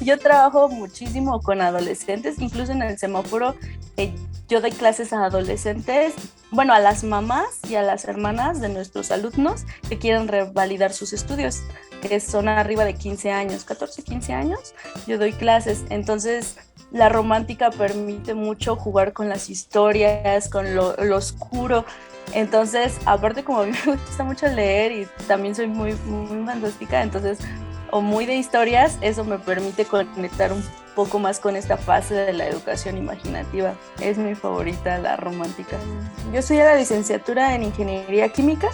Yo trabajo muchísimo con adolescentes, incluso en el semáforo. Yo doy clases a adolescentes, bueno, a las mamás y a las hermanas de nuestros alumnos que quieren revalidar sus estudios, que son arriba de 15 años, 14, 15 años. Yo doy clases, entonces la romántica permite mucho jugar con las historias, con lo oscuro. Entonces, aparte como a mí me gusta mucho leer y también soy muy fantástica, entonces, o muy de historias, eso me permite conectar un poco más con esta fase de la educación imaginativa. Es mi favorita, la romántica. Yo estudié la licenciatura en Ingeniería Química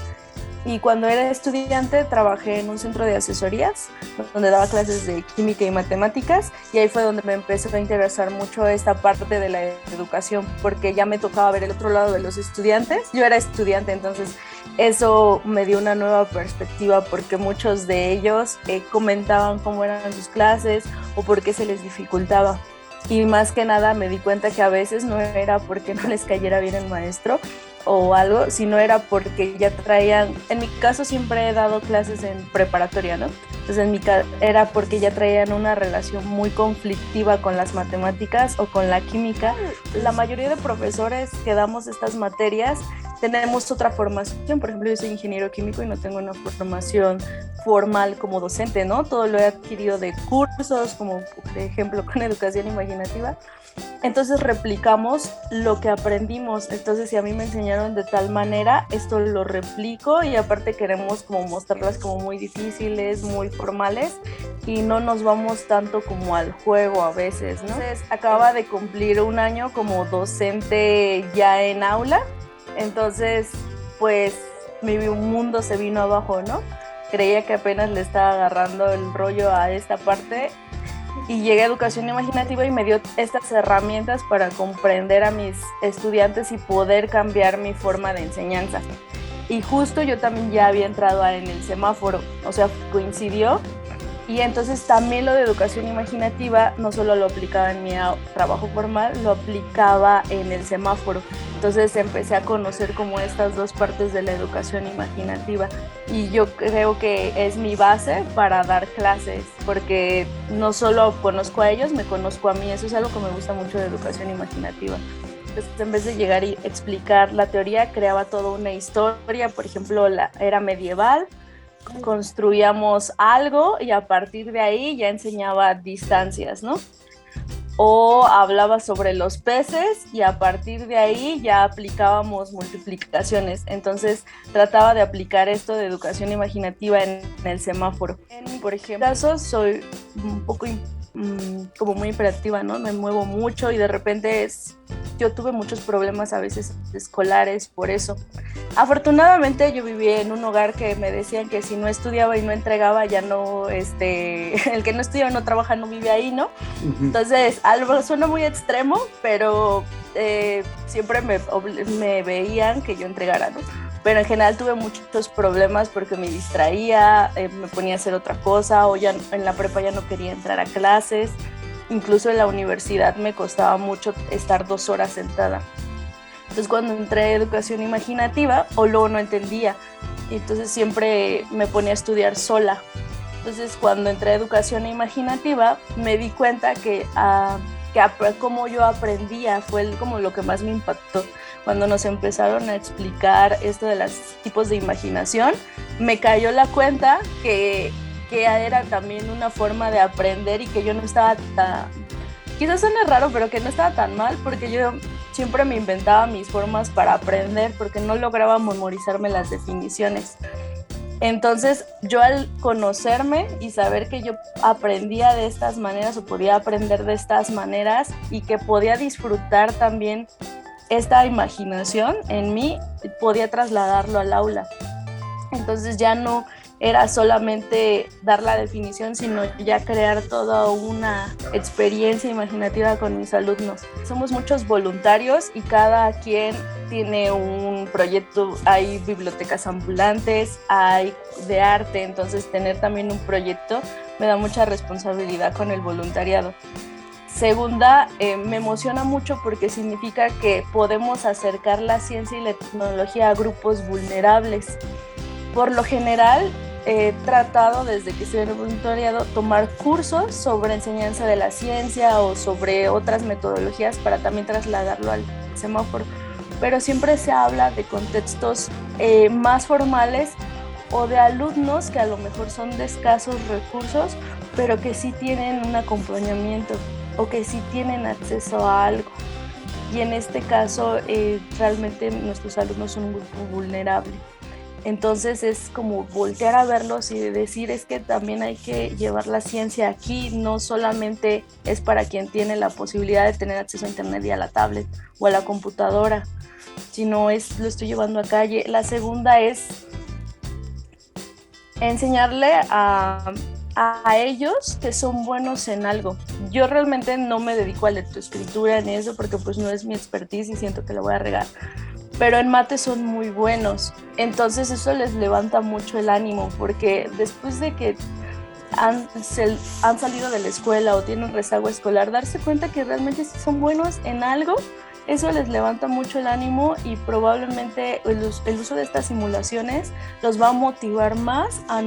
y cuando era estudiante trabajé en un centro de asesorías donde daba clases de química y matemáticas, y ahí fue donde me empezó a interesar mucho esta parte de la educación, porque ya me tocaba ver el otro lado de los estudiantes. Yo era estudiante, entonces eso me dio una nueva perspectiva, porque muchos de ellos comentaban cómo eran sus clases o por qué se les dificultaba. Y más que nada me di cuenta que a veces no era porque no les cayera bien el maestro o algo, sino era porque ya traían, en mi caso siempre he dado clases en preparatoria, ¿no? Entonces era porque ya traían una relación muy conflictiva con las matemáticas o con la química. La mayoría de profesores que damos estas materias tenemos otra formación. Por ejemplo, yo soy ingeniero químico y no tengo una formación formal como docente, ¿no? Todo lo he adquirido de cursos, como por ejemplo con educación imaginativa. Entonces replicamos lo que aprendimos. Entonces, si a mí me enseñaron de tal manera, esto lo replico, y aparte queremos como mostrarlas como muy difíciles, muy formales, y no nos vamos tanto como al juego a veces, ¿no? Entonces, acaba de cumplir un año como docente ya en aula. Entonces, pues mi mundo se vino abajo, ¿no? Creía que apenas le estaba agarrando el rollo a esta parte, y llegué a educación imaginativa y me dio estas herramientas para comprender a mis estudiantes y poder cambiar mi forma de enseñanza. Y justo yo también ya había entrado en el semáforo, o sea, coincidió. Y entonces también lo de educación imaginativa no solo lo aplicaba en mi trabajo formal, lo aplicaba en el semáforo. Entonces empecé a conocer como estas dos partes de la educación imaginativa, y yo creo que es mi base para dar clases, porque no solo conozco a ellos, me conozco a mí. Eso es algo que me gusta mucho de educación imaginativa. Entonces, en vez de llegar y explicar la teoría, creaba toda una historia. Por ejemplo, la era medieval, construíamos algo y a partir de ahí ya enseñaba distancias, ¿no? O hablaba sobre los peces y a partir de ahí ya aplicábamos multiplicaciones. Entonces trataba de aplicar esto de educación imaginativa en el semáforo. Por ejemplo, en caso soy un poco como muy hiperactiva, ¿no? Me muevo mucho y de repente yo tuve muchos problemas a veces escolares por eso. Afortunadamente yo viví en un hogar que me decían que si no estudiaba y no entregaba, ya no, el que no estudia o no trabaja no vive ahí, ¿no? Entonces, algo suena muy extremo, pero siempre me veían que yo entregara, ¿no? Pero en general tuve muchos problemas porque me distraía, me ponía a hacer otra cosa, o ya en la prepa ya no quería entrar a clases. Incluso en la universidad me costaba mucho estar 2 horas sentada. Entonces, cuando entré a educación imaginativa, o luego no entendía, y entonces siempre me ponía a estudiar sola. Entonces, cuando entré a educación imaginativa, me di cuenta que como yo aprendía fue como lo que más me impactó. Cuando nos empezaron a explicar esto de los tipos de imaginación, me cayó la cuenta que era también una forma de aprender, y que yo no estaba tan, quizás suene raro, pero que no estaba tan mal, porque yo siempre me inventaba mis formas para aprender porque no lograba memorizarme las definiciones. Entonces, yo al conocerme y saber que yo aprendía de estas maneras o podía aprender de estas maneras y que podía disfrutar también esta imaginación en mí, podía trasladarlo al aula. Entonces ya no era solamente dar la definición, sino ya crear toda una experiencia imaginativa con mis alumnos. Somos muchos voluntarios y cada quien tiene un proyecto. Hay bibliotecas ambulantes, hay de arte, entonces tener también un proyecto me da mucha responsabilidad con el voluntariado. Segunda, me emociona mucho porque significa que podemos acercar la ciencia y la tecnología a grupos vulnerables. Por lo general, he tratado desde que estoy en el voluntariado tomar cursos sobre enseñanza de la ciencia o sobre otras metodologías para también trasladarlo al semáforo, pero siempre se habla de contextos más formales o de alumnos que a lo mejor son de escasos recursos, pero que sí tienen un acompañamiento o que sí tienen acceso a algo. Y en este caso, realmente nuestros alumnos son un grupo vulnerable. Entonces es como voltear a verlos y decir es que también hay que llevar la ciencia aquí, no solamente es para quien tiene la posibilidad de tener acceso a internet y a la tablet o a la computadora, sino lo estoy llevando a calle. La segunda es enseñarle a ellos que son buenos en algo. Yo realmente no me dedico a lectoescritura en eso porque pues no es mi expertise y siento que la voy a regar, pero en mate son muy buenos, entonces eso les levanta mucho el ánimo, porque después de que han salido de la escuela o tienen rezago escolar, darse cuenta que realmente sí son buenos en algo, eso les levanta mucho el ánimo y probablemente el uso de estas simulaciones los va a motivar más a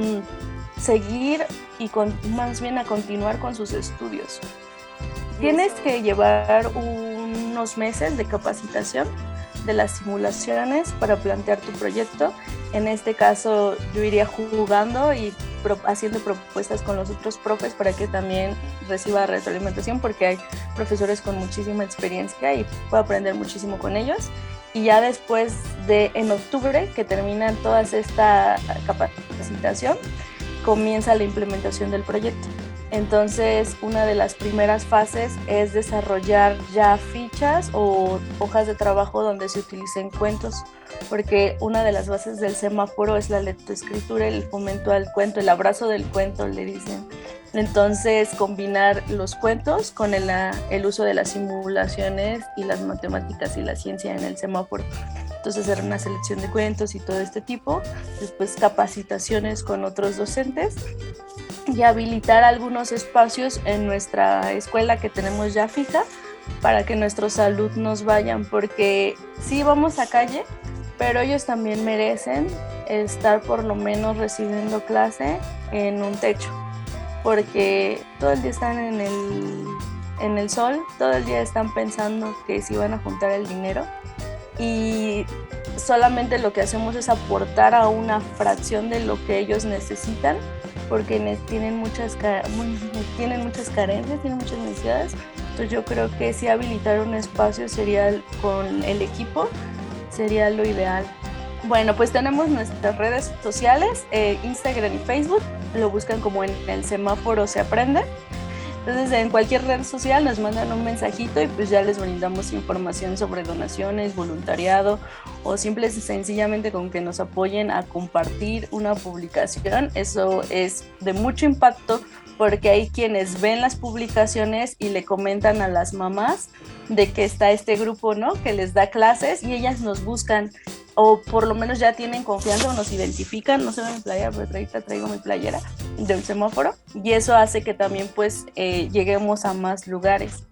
seguir y más bien a continuar con sus estudios. Tienes que llevar unos meses de capacitación de las simulaciones para plantear tu proyecto. En este caso yo iría jugando y haciendo propuestas con los otros profes para que también reciba retroalimentación, porque hay profesores con muchísima experiencia y puedo aprender muchísimo con ellos. Y ya después en octubre, que terminan toda esta capacitación, comienza la implementación del proyecto. Entonces, una de las primeras fases es desarrollar ya fichas o hojas de trabajo donde se utilicen cuentos, porque una de las bases del semáforo es la lectoescritura, el fomento al cuento, el abrazo del cuento, le dicen. Entonces, combinar los cuentos con el uso de las simulaciones y las matemáticas y la ciencia en el semáforo. Entonces, hacer una selección de cuentos y todo este tipo, después capacitaciones con otros docentes y habilitar algunos espacios en nuestra escuela que tenemos ya fija para que nuestros alumnos vayan, porque sí vamos a calle, pero ellos también merecen estar por lo menos recibiendo clase en un techo, porque todo el día están en el sol, todo el día están pensando que si van a juntar el dinero y solamente lo que hacemos es aportar a una fracción de lo que ellos necesitan, porque tienen muchas carencias, tienen muchas necesidades. Entonces yo creo que si habilitar un espacio con el equipo sería lo ideal. Bueno, pues tenemos nuestras redes sociales, Instagram y Facebook, lo buscan como en el semáforo se aprende. Entonces en cualquier red social nos mandan un mensajito y pues ya les brindamos información sobre donaciones, voluntariado o simple y sencillamente con que nos apoyen a compartir una publicación. Eso es de mucho impacto porque hay quienes ven las publicaciones y le comentan a las mamás de que está este grupo, ¿no?, que les da clases y ellas nos buscan o por lo menos ya tienen confianza o nos identifican. No se ve mi playera, pero ahorita traigo mi playera del semáforo y eso hace que también pues lleguemos a más lugares.